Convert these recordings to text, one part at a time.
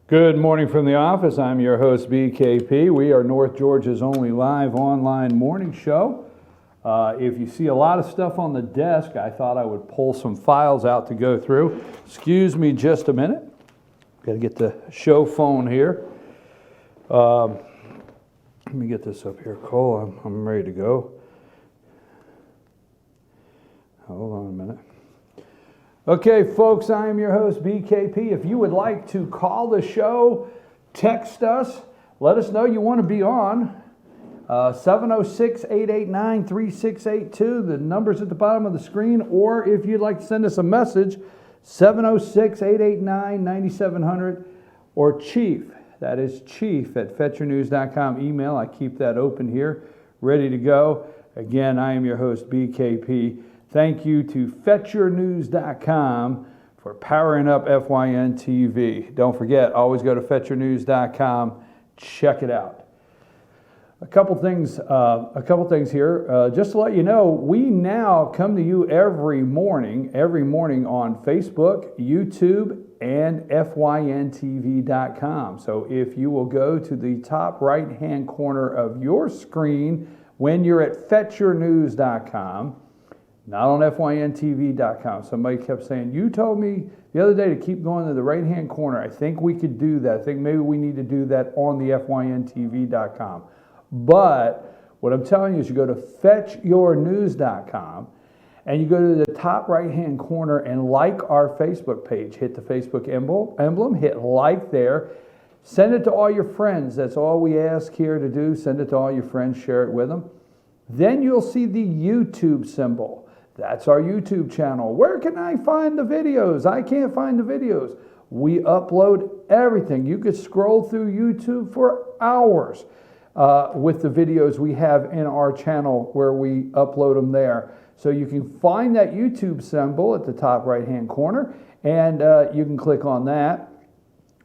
Good morning from the office. I'm your host, BKP. We are North Georgia's only live online morning show. If you see a lot of stuff on the desk, I thought I would pull some files out to go through. Excuse me just a minute. Got to get the show phone here. Let me get this up here, Cole. I'm ready to go. Hold on a minute. Okay, folks, I am your host, BKP. If you would like to call the show, text us, let us know you want to be on. 706-889-3682. The number's at the bottom of the screen. Or if you'd like to send us a message, 706-889-9700. Or Chief, that is Chief at fetchyournews.com email. I keep that open here, ready to go. Again, I am your host, BKP. Thank you to fetchyournews.com for powering up FYN TV. Don't forget, always go to fetchyournews.com. Check it out. A couple things here. Just to let you know, we now come to you every morning on Facebook, YouTube, and fyntv.com. So if you will go to the top right-hand corner of your screen when you're at fetchyournews.com, not on fyntv.com. Somebody kept saying, you told me the other day to keep going to the right-hand corner. I think we could do that. I think maybe we need to do that on the fyntv.com. But what I'm telling you is you go to fetchyournews.com and you go to the top right-hand corner and like our Facebook page. Hit the Facebook emblem, hit like there. Send it to all your friends. That's all we ask here to do. Send it to all your friends. Share it with them. Then you'll see the YouTube symbol. That's our YouTube channel. Where can I find the videos? I can't find the videos. We upload everything. You could scroll through YouTube for hours with the videos we have in our channel where we upload them there. So you can find that YouTube symbol at the top right-hand corner, and you can click on that.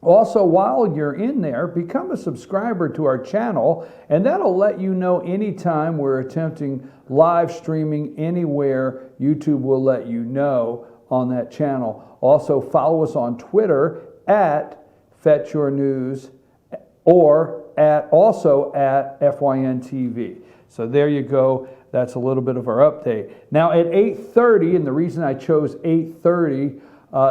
Also, while you're in there, become a subscriber to our channel, and that'll let you know anytime we're attempting live streaming anywhere. YouTube will let you know on that channel. Also, follow us on Twitter at FetchYourNews or also at FYNTV. So there you go. That's a little bit of our update. Now at 8:30, and the reason I chose 8:30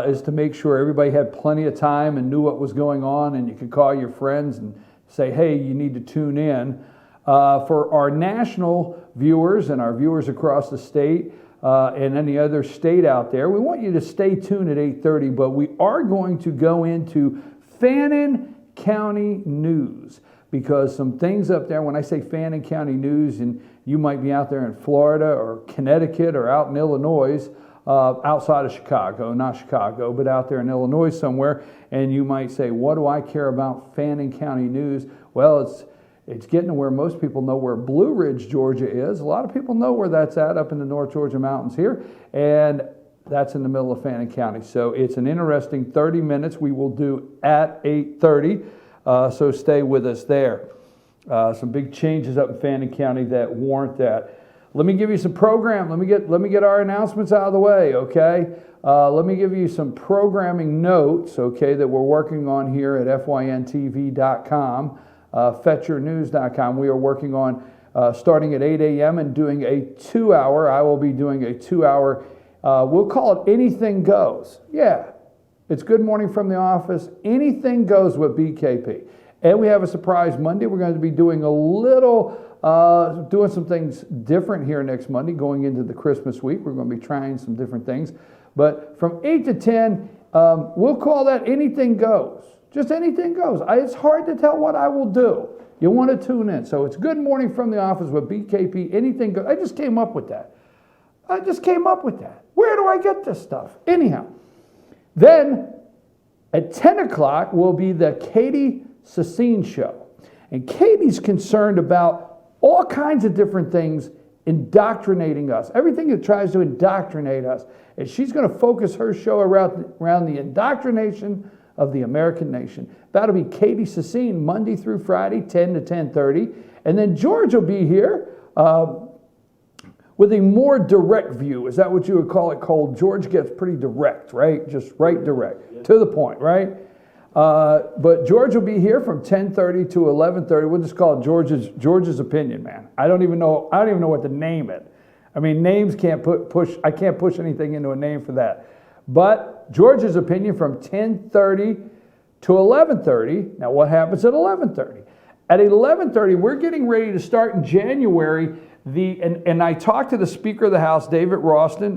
is to make sure everybody had plenty of time and knew what was going on, and you could call your friends and say, hey, you need to tune in. For our national viewers and our viewers across the state and any other state out there, we want you to stay tuned at 8:30, but we are going to go into Fannin County news, because some things up there, when I say Fannin County news, and you might be out there in Florida or Connecticut or out in Illinois, outside of Chicago, not Chicago, but out there in Illinois somewhere, and you might say, what do I care about Fannin County news? Well, it's getting to where most people know where Blue Ridge, Georgia is. A lot of people know where that's at, up in the North Georgia mountains here, and that's in the middle of Fannin County. So it's an interesting 30 minutes we will do at 8:30, so stay with us there. Some big changes up in Fannin County that warrant that. Let me give you some program. Let me get our announcements out of the way, okay? Let me give you some programming notes, okay, that we're working on here at fyntv.com, fetchyournews.com. We are working on starting at 8 a.m. and doing a 2-hour. I will be doing a 2-hour. We'll call it Anything Goes. Yeah, it's Good Morning from the Office. Anything Goes with BKP. And we have a surprise Monday. We're going to be doing a little... doing some things different here next Monday, going into the Christmas week. We're going to be trying some different things. But from 8 to 10, we'll call that Anything Goes. Just anything goes. It's hard to tell what I will do. You want to tune in. So it's Good Morning from the Office with BKP. Anything Goes. I just came up with that. Where do I get this stuff? Anyhow. Then at 10 o'clock will be the Katie Sassine Show. And Katie's concerned about all kinds of different things indoctrinating us. Everything that tries to indoctrinate us. And she's going to focus her show around the indoctrination of the American nation. That'll be Katie Sassine, Monday through Friday, 10 to 10:30. And then George will be here with a more direct view. Is that what you would call it, Cole? George gets pretty direct, right? Just right direct, to the point, right? But George will be here from 10:30 to 11:30. We'll just call it George's opinion, man. I don't even know what to name it. I mean, names can't I can't push anything into a name for that. But George's opinion from 10:30 to 11:30. Now, what happens at 11:30? At 11:30, we're getting ready to start in January. And I talked to the Speaker of the House, David Ralston,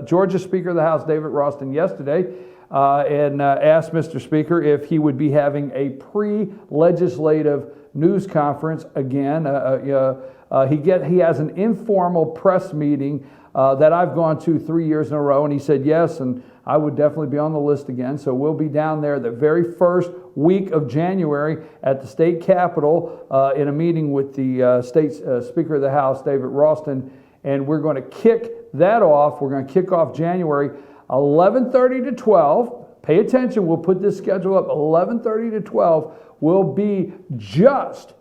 Georgia Speaker of the House, David Ralston, yesterday, and asked Mr. Speaker if he would be having a pre-legislative news conference again. He has an informal press meeting that I've gone to 3 years in a row, and he said yes, and I would definitely be on the list again. So we'll be down there the very first week of January at the state capitol in a meeting with the state Speaker of the House, David Ralston, and we're going to kick that off. We're going to kick off January 11:30 to 12. Pay attention. We'll put this schedule up. 11:30 to 12 will be just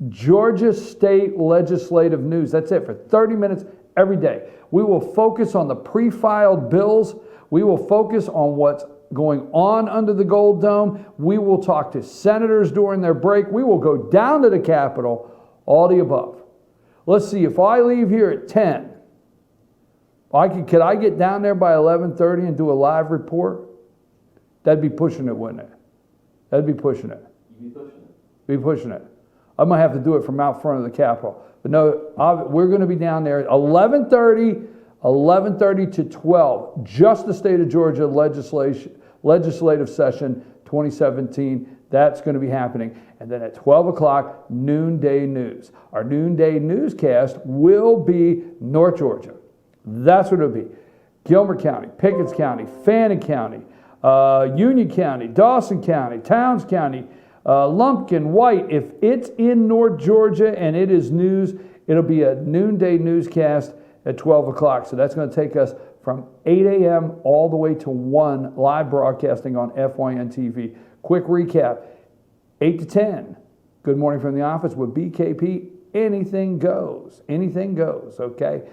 Georgia State legislative news. That's it for 30 minutes every day. We will focus on the pre-filed bills. We will focus on what's going on under the Gold Dome. We will talk to senators during their break. We will go down to the Capitol, all the above. Let's see, if I leave here at 10, could I get down there by 11:30 and do a live report? That'd be pushing it, wouldn't it? That'd be pushing it. You'd be pushing it. Be pushing it. I might have to do it from out front of the Capitol. But no, we're going to be down there at 11:30 to 12. Just the state of Georgia legislative session 2017. That's going to be happening. And then at 12 o'clock, noonday news. Our noonday newscast will be North Georgia. That's what it'll be. Gilmer County, Pickens County, Fannin County, Union County, Dawson County, Towns County, Lumpkin, White. If it's in North Georgia and it is news, it'll be a noonday newscast at 12 o'clock. So that's going to take us from 8 a.m. all the way to 1, live broadcasting on FYN TV. Quick recap, 8 to 10, Good Morning from the Office with BKP. Anything goes. Anything goes, okay?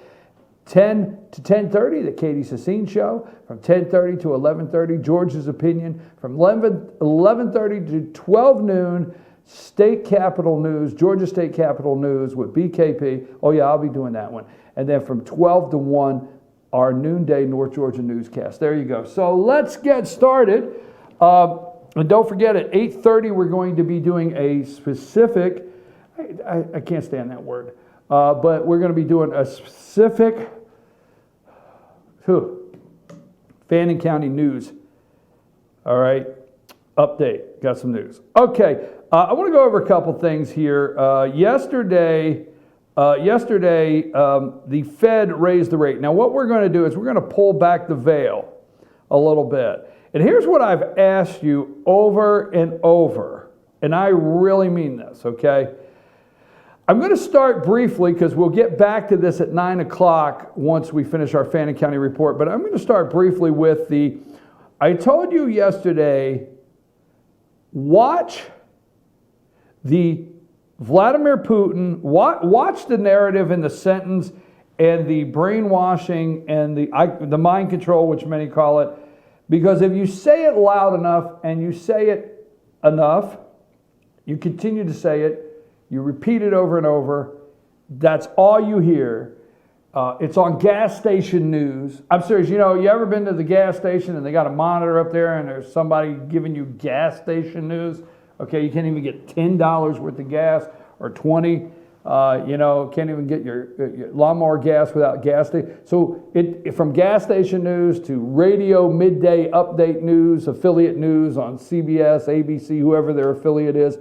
10 to 10:30, the Katie Sassine Show. From 10:30 to 11:30, George's Opinion. From 11:30 to 12 noon, State Capitol News, Georgia State Capitol News with BKP. Oh yeah, I'll be doing that one. And then from 12 to 1, our noonday North Georgia newscast. There you go. So let's get started. And don't forget, at 8:30, we're going to be doing a specific, I can't stand that word, but we're going to be doing a specific Fannin County news. All right, update, got some news. Okay, I want to go over a couple things here. Yesterday, the Fed raised the rate. Now, what we're going to do is we're going to pull back the veil a little bit. And here's what I've asked you over and over, and I really mean this, okay? I'm going to start briefly because we'll get back to this at 9 o'clock once we finish our Fannin County report, but I'm going to start briefly with I told you yesterday, watch the Vladimir Putin, watch the narrative in the sentence and the brainwashing and the mind control, which many call it, because if you say it loud enough and you say it enough, you continue to say it, you repeat it over and over, that's all you hear. It's on gas station news. I'm serious, you ever been to the gas station and they got a monitor up there and there's somebody giving you gas station news? Okay, you can't even get $10 worth of gas or 20. Can't even get your lawnmower gas without gas station. So from gas station news to radio midday update news, affiliate news on CBS, ABC, whoever their affiliate is,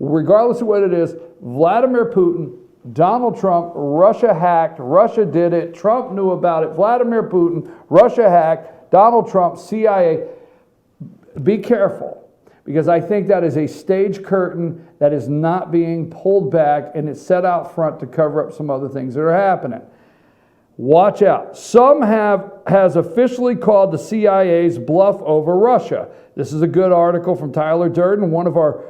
regardless of what it is, Vladimir Putin, Donald Trump, Russia hacked, Russia did it, Trump knew about it, Vladimir Putin, Russia hacked, Donald Trump, CIA. Be careful. Because I think that is a stage curtain that is not being pulled back, and it's set out front to cover up some other things that are happening. Watch out. Some has officially called the CIA's bluff over Russia. This is a good article from Tyler Durden, one of our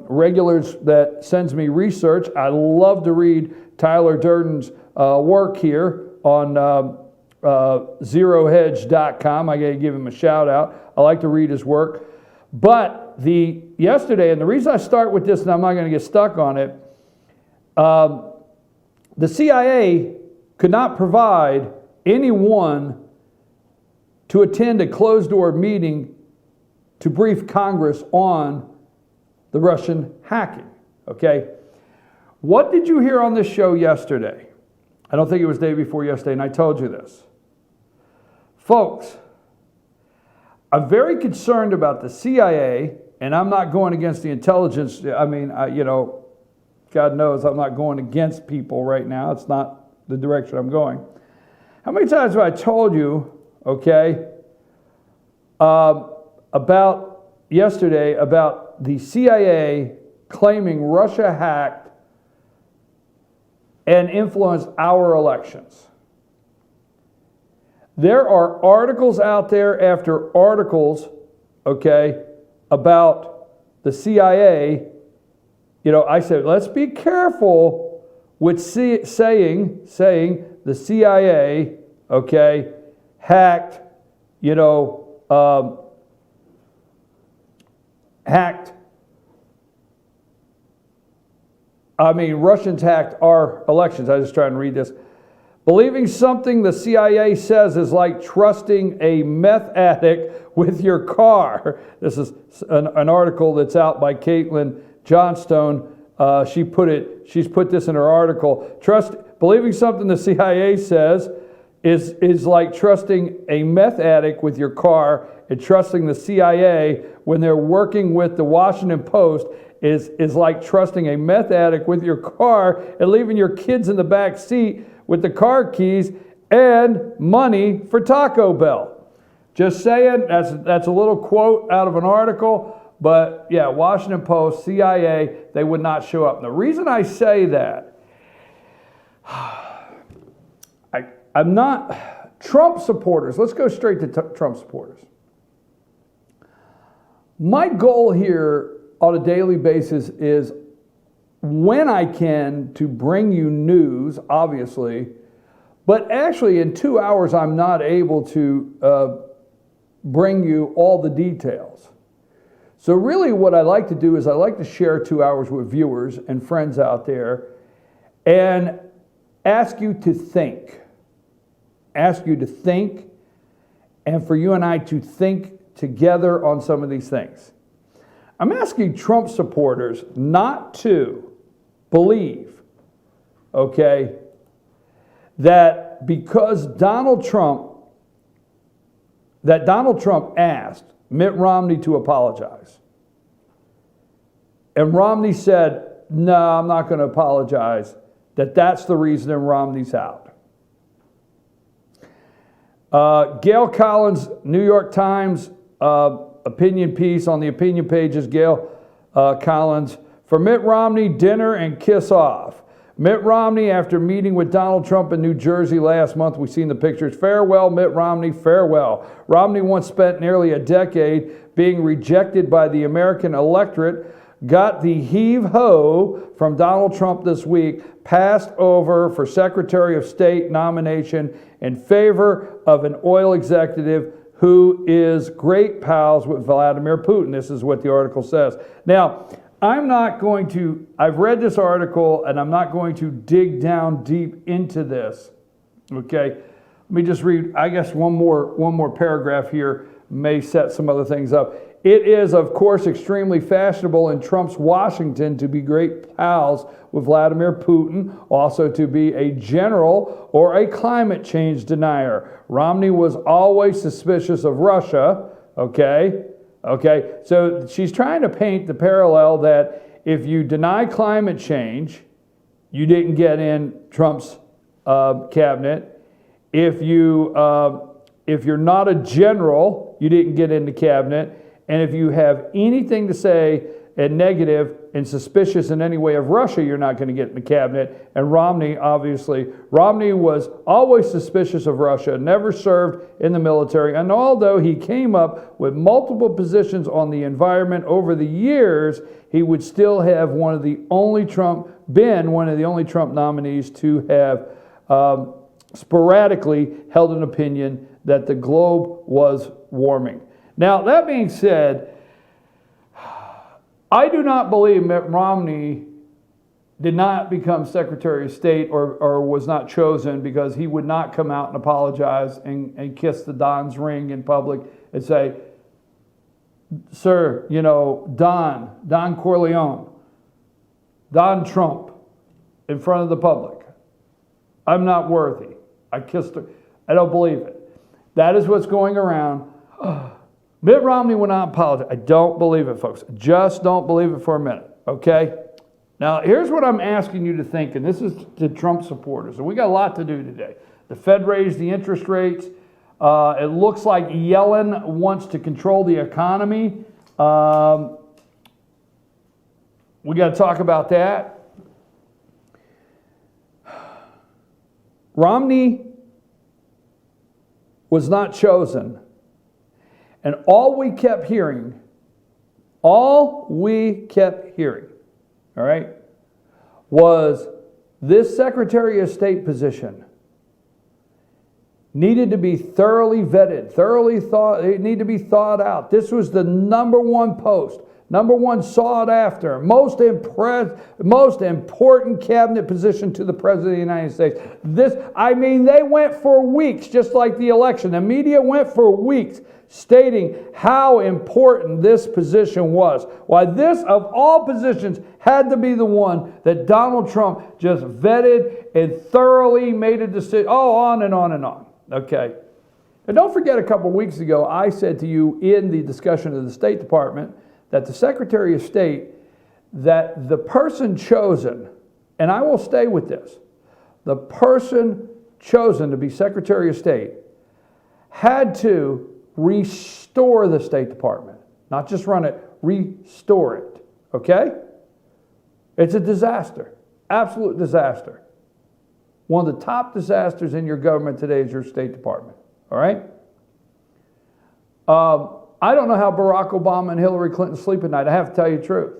regulars that sends me research. I love to read Tyler Durden's work here on zerohedge.com. I got to give him a shout out. I like to read his work. But yesterday, and the reason I start with this, and I'm not going to get stuck on it, the CIA could not provide anyone to attend a closed-door meeting to brief Congress on the Russian hacking, okay? What did you hear on this show yesterday? I don't think it was the day before yesterday, and I told you this. Folks, I'm very concerned about the CIA, and I'm not going against the intelligence. I mean, God knows I'm not going against people right now. It's not the direction I'm going. How many times have I told you, okay, about yesterday about the CIA claiming Russia hacked and influenced our elections? There are articles out there after articles, okay, about the CIA. I said, let's be careful with saying the CIA, okay, hacked, Russians hacked our elections. I was just trying to read this. Believing something the CIA says is like trusting a meth addict with your car. This is an article that's out by Caitlin Johnstone. She's put this in her article. Believing something the CIA says is like trusting a meth addict with your car, and trusting the CIA when they're working with the Washington Post is like trusting a meth addict with your car and leaving your kids in the back seat with the car keys and money for Taco Bell. Just saying, that's a little quote out of an article, but yeah, Washington Post, CIA, they would not show up. And the reason I say that, I'm not, Trump supporters, let's go straight to Trump supporters. My goal here on a daily basis is, when I can, to bring you news, obviously, but actually in 2 hours I'm not able to bring you all the details. So really what I like to do is I like to share 2 hours with viewers and friends out there and ask you to think. Ask you to think, and for you and I to think together on some of these things. I'm asking Trump supporters not to believe, okay, that because Donald Trump asked Mitt Romney to apologize, and Romney said, no, I'm not going to apologize, that's the reason Romney's out. Gail Collins, New York Times, opinion piece on the opinion pages, Gail Collins, for Mitt Romney, dinner and kiss off. Mitt Romney, after meeting with Donald Trump in New Jersey last month, we've seen the pictures. Farewell, Mitt Romney, farewell. Romney once spent nearly a decade being rejected by the American electorate, got the heave-ho from Donald Trump this week, passed over for Secretary of State nomination in favor of an oil executive who is great pals with Vladimir Putin. This is what the article says. Now, I've read this article, and I'm not going to dig down deep into this, okay? Let me just read, I guess one more paragraph here may set some other things up. It is, of course, extremely fashionable in Trump's Washington to be great pals with Vladimir Putin, also to be a general or a climate change denier. Romney was always suspicious of Russia, okay? Okay, so she's trying to paint the parallel that if you deny climate change, you didn't get in Trump's cabinet. If you're not a general, you didn't get into cabinet. And if you have anything to say and negative and suspicious in any way of Russia, you're not going to get in the cabinet. And Romney was always suspicious of Russia, never served in the military. And although he came up with multiple positions on the environment over the years, he would still have been one of the only Trump nominees to have sporadically held an opinion that the globe was warming. Now, that being said, I do not believe Mitt Romney did not become Secretary of State or was not chosen because he would not come out and apologize and kiss the Don's ring in public and say, sir, Don Corleone, Don Trump, in front of the public. I'm not worthy. I kissed her. I don't believe it. That is what's going around. Mitt Romney will not apologize. I don't believe it, folks. Just don't believe it for a minute, okay? Now, here's what I'm asking you to think, and this is to Trump supporters. And we got a lot to do today. The Fed raised the interest rates. It looks like Yellen wants to control the economy. We got to talk about that. Romney was not chosen. And all we kept hearing, all right, was this Secretary of State position needed to be thoroughly vetted, it needed to be thought out. This was the number one post, number one sought after, most important cabinet position to the President of the United States. They went for weeks, just like the election. The media went for weeks stating how important this position was. Why this, of all positions, had to be the one that Donald Trump just vetted and thoroughly made a decision. Oh, on and on and on. Okay. And don't forget, a couple weeks ago, I said to you in the discussion of the State Department that the Secretary of State, that the person chosen, and I will stay with this, the person chosen to be Secretary of State had to restore the State Department. Not just run it, restore it. Okay? It's a disaster. Absolute disaster. One of the top disasters in your government today is your State Department. All right? I don't know how Barack Obama and Hillary Clinton sleep at night. I have to tell you the truth.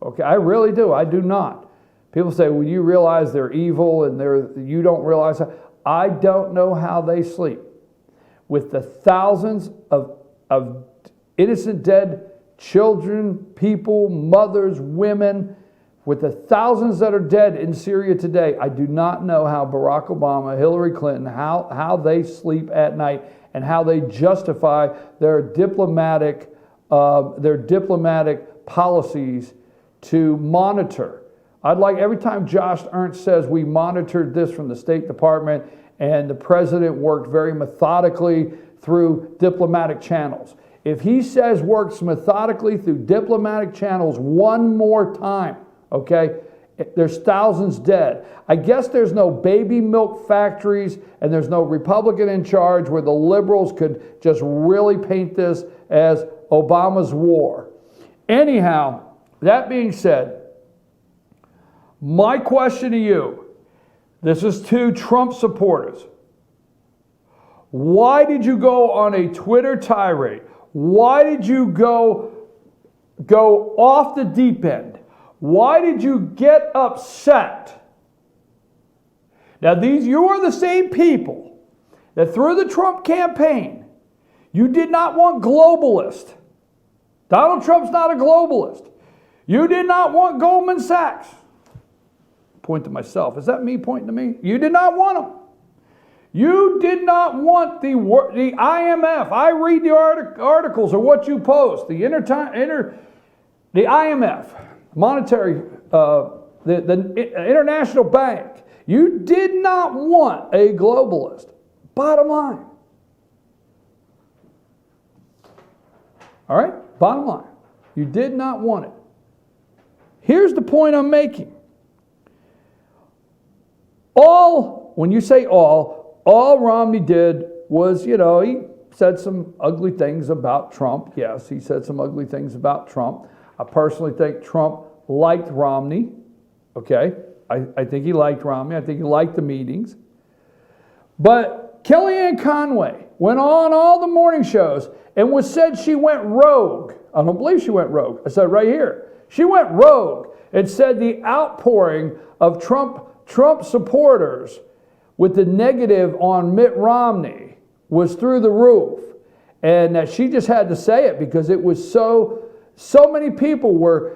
Okay? I really do. I do not. People say, well, you realize they're evil and you don't realize how. I don't know how they sleep. With the thousands of innocent dead children, people, mothers, women, with the thousands that are dead in Syria today, I do not know how Barack Obama, Hillary Clinton, how they sleep at night and how they justify their diplomatic policies to monitor. I'd like, every time Josh Ernst says we monitored this from the State Department and the president worked very methodically through diplomatic channels. If he says works methodically through diplomatic channels one more time, okay, there's thousands dead. I guess there's no baby milk factories and there's no Republican in charge where the liberals could just really paint this as Obama's war. Anyhow, that being said, my question to you, this is to Trump supporters. Why did you go on a Twitter tirade? Why did you go off the deep end? Why did you get upset? Now, you are the same people that through the Trump campaign, you did not want globalists. Donald Trump's not a globalist. You did not want Goldman Sachs. Point to myself. Is that me pointing to me? You did not want them. You did not want the IMF. I read the articles or what you post. The IMF, monetary, the International Bank. You did not want a globalist. Bottom line. All right? Bottom line. You did not want it. Here's the point I'm making. When you say all Romney did was, he said some ugly things about Trump. Yes, he said some ugly things about Trump. I personally think Trump liked Romney. Okay? I think he liked Romney. I think he liked the meetings. But Kellyanne Conway went on all the morning shows and said she went rogue. I don't believe she went rogue. I said right here. She went rogue and said the outpouring of Trump supporters with the negative on Mitt Romney was through the roof. And that she just had to say it because it was so many people were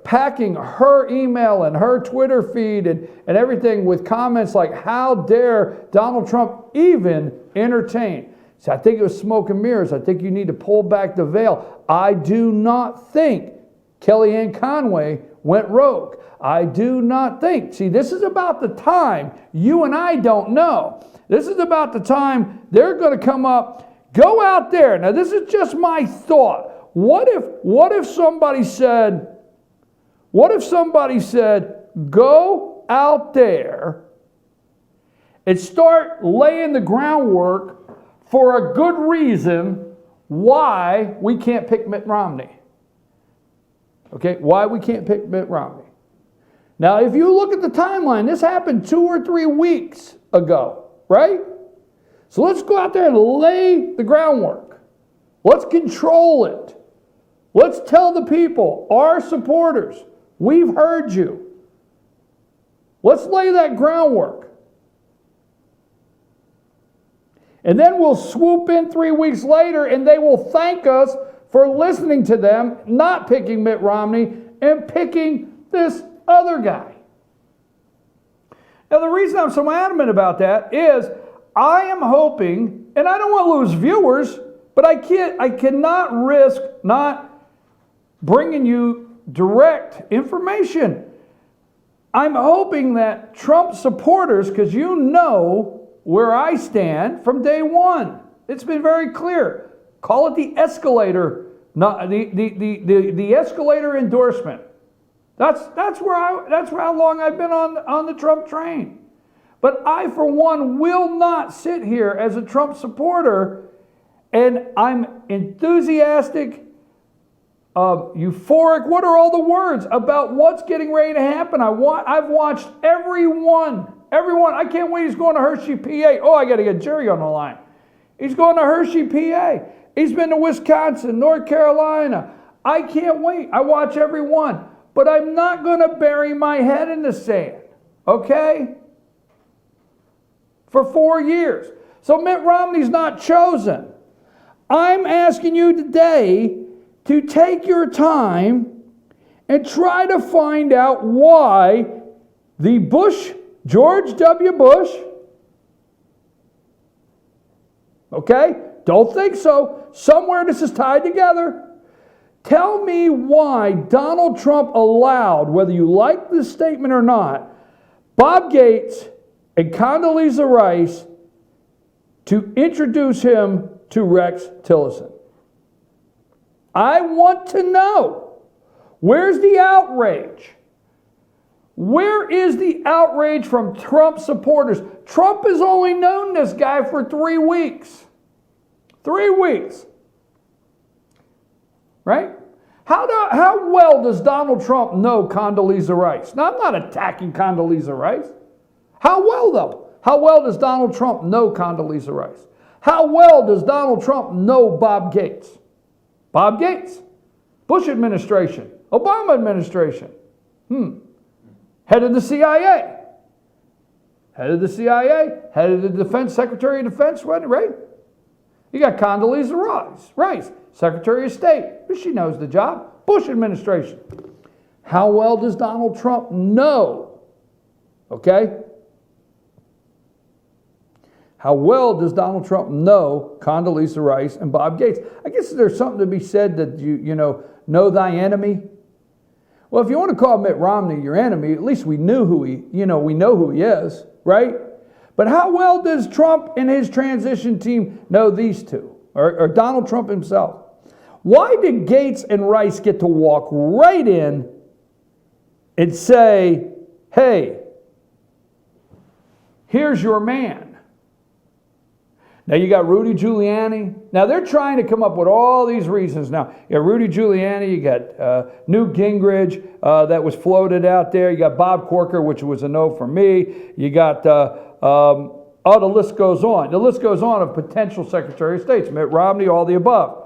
packing her email and her Twitter feed and everything with comments like, how dare Donald Trump even entertain? So I think it was smoke and mirrors. I think you need to pull back the veil. I do not think Kellyanne Conway went rogue. I do not think. See, this is about the time you and I don't know. This is about the time they're going to come up. Go out there. Now, this is just my thought. What if somebody said, go out there and start laying the groundwork for a good reason why we can't pick Mitt Romney. Okay, why we can't pick Mitt Romney. Now, if you look at the timeline, this happened 2 or 3 weeks ago, right? So let's go out there and lay the groundwork. Let's control it. Let's tell the people, our supporters, we've heard you. Let's lay that groundwork. And then we'll swoop in 3 weeks later and they will thank us for listening to them, not picking Mitt Romney and picking this other guy. Now, the reason I'm so adamant about that is I am hoping, and I don't want to lose viewers, but I cannot risk not bringing you direct information. I'm hoping that Trump supporters, because you know where I stand from day one. It's been very clear. Call it the escalator, not the escalator endorsement. That's how long I've been on the Trump train. But I, for one, will not sit here as a Trump supporter, and I'm enthusiastic, euphoric. What are all the words about what's getting ready to happen? I've watched everyone. I can't wait. He's going to Hershey, PA. Oh, I got to get Jerry on the line. He's going to Hershey, PA. He's been to Wisconsin, North Carolina. I can't wait. I watch everyone. But I'm not going to bury my head in the sand, okay? For 4 years. So Mitt Romney's not chosen. I'm asking you today to take your time and try to find out why the George W. Bush, okay? Don't think so. Somewhere this is tied together. Tell me why Donald Trump allowed, whether you like this statement or not, Bob Gates and Condoleezza Rice to introduce him to Rex Tillerson. I want to know, where's the outrage? Where is the outrage from Trump supporters? Trump has only known this guy for 3 weeks. 3 weeks. Right? How well does Donald Trump know Condoleezza Rice? Now, I'm not attacking Condoleezza Rice. How well, though? How well does Donald Trump know Condoleezza Rice? How well does Donald Trump know Bob Gates? Bob Gates, Bush administration, Obama administration. Head of the CIA. Head of the CIA, head of the Defense, Secretary of Defense, right? You got Condoleezza Rice, Secretary of State. She knows the job. Bush administration. How well does Donald Trump know? Okay? How well does Donald Trump know Condoleezza Rice and Bob Gates? I guess there's something to be said that you know thy enemy. Well, if you want to call Mitt Romney your enemy, at least we know who he is, right? But how well does Trump and his transition team know these two, or Donald Trump himself? Why did Gates and Rice get to walk right in and say, hey, here's your man? Now you got Rudy Giuliani. Now they're trying to come up with all these reasons. Now you got Rudy Giuliani, you got Newt Gingrich that was floated out there. You got Bob Corker, which was a no for me. You got, the list goes on. The list goes on of potential Secretary of States, Mitt Romney, all the above.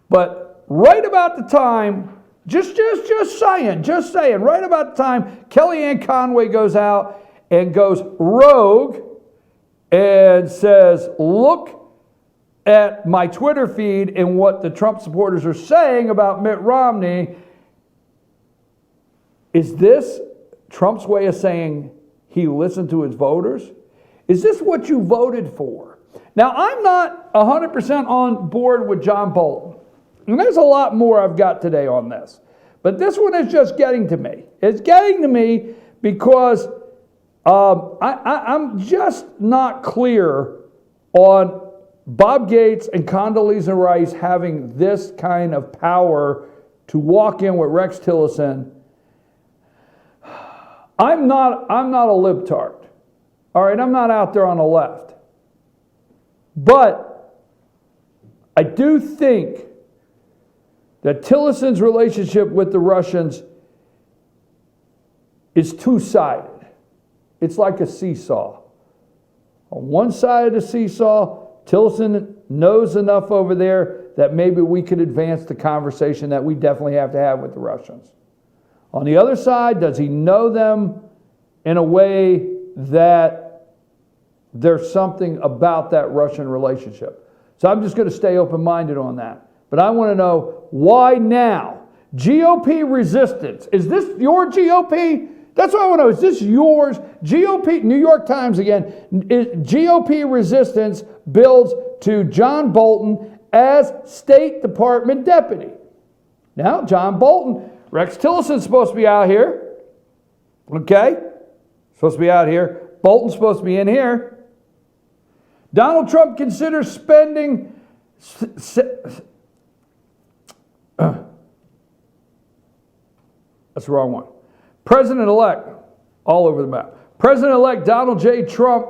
But right about the time, just saying, right about the time Kellyanne Conway goes out and goes rogue and says, look at my Twitter feed and what the Trump supporters are saying about Mitt Romney, is this Trump's way of saying he listened to his voters? Is this what you voted for? Now, I'm not 100% on board with John Bolton. And there's a lot more I've got today on this. But this one is just getting to me. It's getting to me because I'm just not clear on Bob Gates and Condoleezza Rice having this kind of power to walk in with Rex Tillerson. I'm not a libtard. All right, I'm not out there on the left. But I do think that Tillerson's relationship with the Russians is two-sided. It's like a seesaw. On one side of the seesaw, Tillerson knows enough over there that maybe we could advance the conversation that we definitely have to have with the Russians. On the other side, does he know them in a way that there's something about that Russian relationship? So I'm just going to stay open-minded on that. But I want to know, why now? GOP resistance. Is this your GOP? That's what I want to know. Is this yours? GOP, New York Times again, GOP resistance builds to John Bolton as State Department deputy. Now, John Bolton, Rex Tillerson's supposed to be out here. Okay? Supposed to be out here. Bolton's supposed to be in here. Donald Trump considers spending... That's the wrong one. President-elect, all over the map. President-elect Donald J. Trump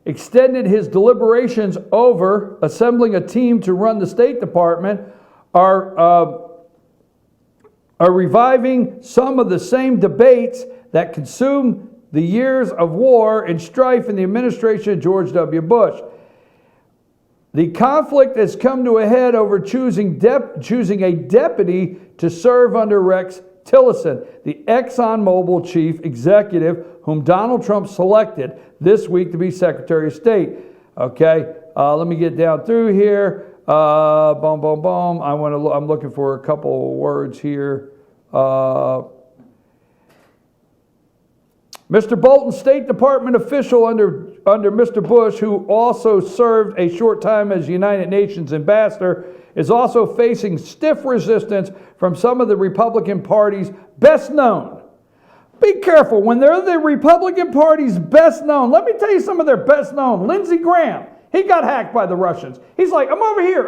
extended his deliberations over assembling a team to run the State Department, are reviving some of the same debates that consumed the years of war and strife in the administration of George W. Bush. The conflict has come to a head over choosing a deputy to serve under Rex Tillerson, the ExxonMobil chief executive whom Donald Trump selected this week to be Secretary of State. Okay, let me get down through here. Boom, boom, boom. I'm looking for a couple words here. Mr. Bolton, State Department official under Mr. Bush, who also served a short time as United Nations ambassador, is also facing stiff resistance from some of the Republican Party's best known. Be careful, when they're the Republican Party's best known, let me tell you some of their best known. Lindsey Graham, he got hacked by the Russians. He's like, I'm over here.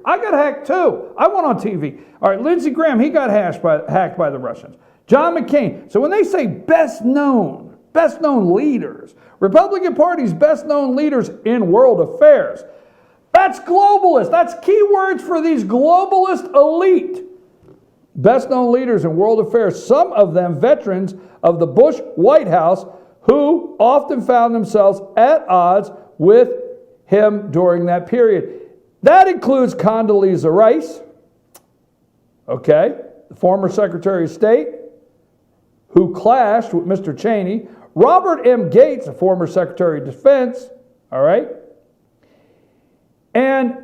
I got hacked too. I went on TV. All right, Lindsey Graham, he got hacked by the Russians. John McCain. So when they say best known leaders, Republican Party's best known leaders in world affairs, that's globalist. That's keywords for these globalist elite. Best known leaders in world affairs, some of them veterans of the Bush White House who often found themselves at odds with him during that period. That includes Condoleezza Rice, okay, the former Secretary of State, who clashed with Mr. Cheney, Robert M. Gates, a former Secretary of Defense, all right? And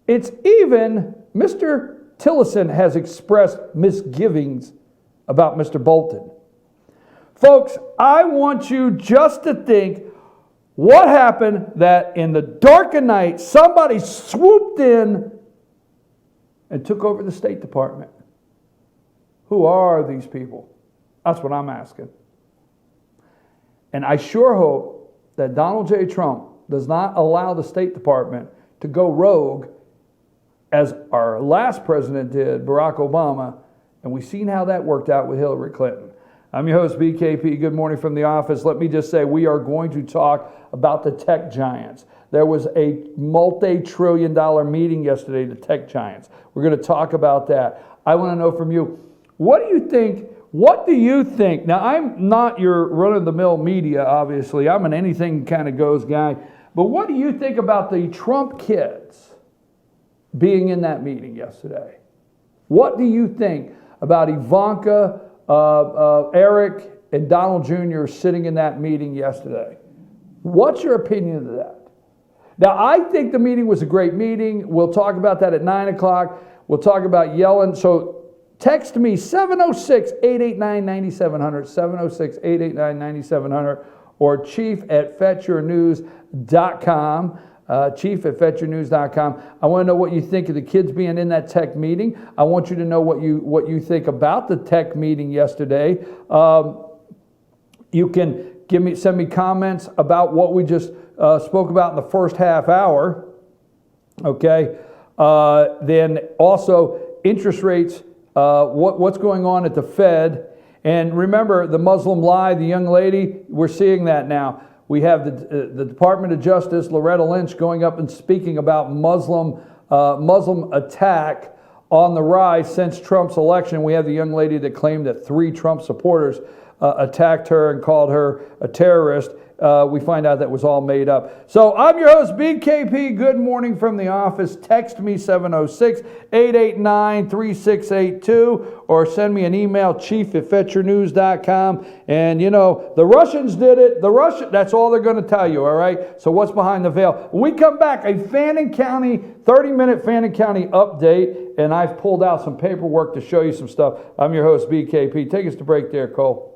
it's even Mr. Tillerson has expressed misgivings about Mr. Bolton. Folks, I want you just to think what happened that in the dark of night, somebody swooped in and took over the State Department. Who are these people? That's what I'm asking. And I sure hope that Donald J. Trump does not allow the State Department to go rogue as our last president did, Barack Obama, and we've seen how that worked out with Hillary Clinton. I'm your host, BKP. Good morning from the office. Let me just say we are going to talk about the tech giants. There was a multi-trillion-dollar meeting yesterday, the tech giants. We're going to talk about that. I want to know from you, what do you think? What do you think? Now, I'm not your run-of-the-mill media, obviously. I'm an anything kind of goes guy. But what do you think about the Trump kids being in that meeting yesterday? What do you think about Ivanka, Eric, and Donald Jr. sitting in that meeting yesterday. What's your opinion of that? Now, I think the meeting was a great meeting. We'll talk about that at 9 o'clock. We'll talk about Yellen. So text me 706-889-9700, 706-889-9700, or chief@fetchyournews.com. Chief@fetchyournews.com. I want to know what you think of the kids being in that tech meeting. I want you to know what you think about the tech meeting yesterday. You can send me comments about what we just spoke about in the first half hour. Okay. Then also interest rates. What's going on at the Fed? And remember the Muslim lie, the young lady. We're seeing that now. We have the Department of Justice, Loretta Lynch, going up and speaking about Muslim attack on the rise since Trump's election. We have the young lady that claimed that 3 Trump supporters attacked her and called her a terrorist. We find out that was all made up. So I'm your host, BKP. Good morning from the office. Text me 706-889-3682 or send me an email, chief@fetchyournews.com. And you know, the Russians did it. That's all they're going to tell you, all right? So what's behind the veil? When we come back, a Fannin County, 30-minute Fannin County update, and I've pulled out some paperwork to show you some stuff. I'm your host, BKP. Take us to break there, Cole.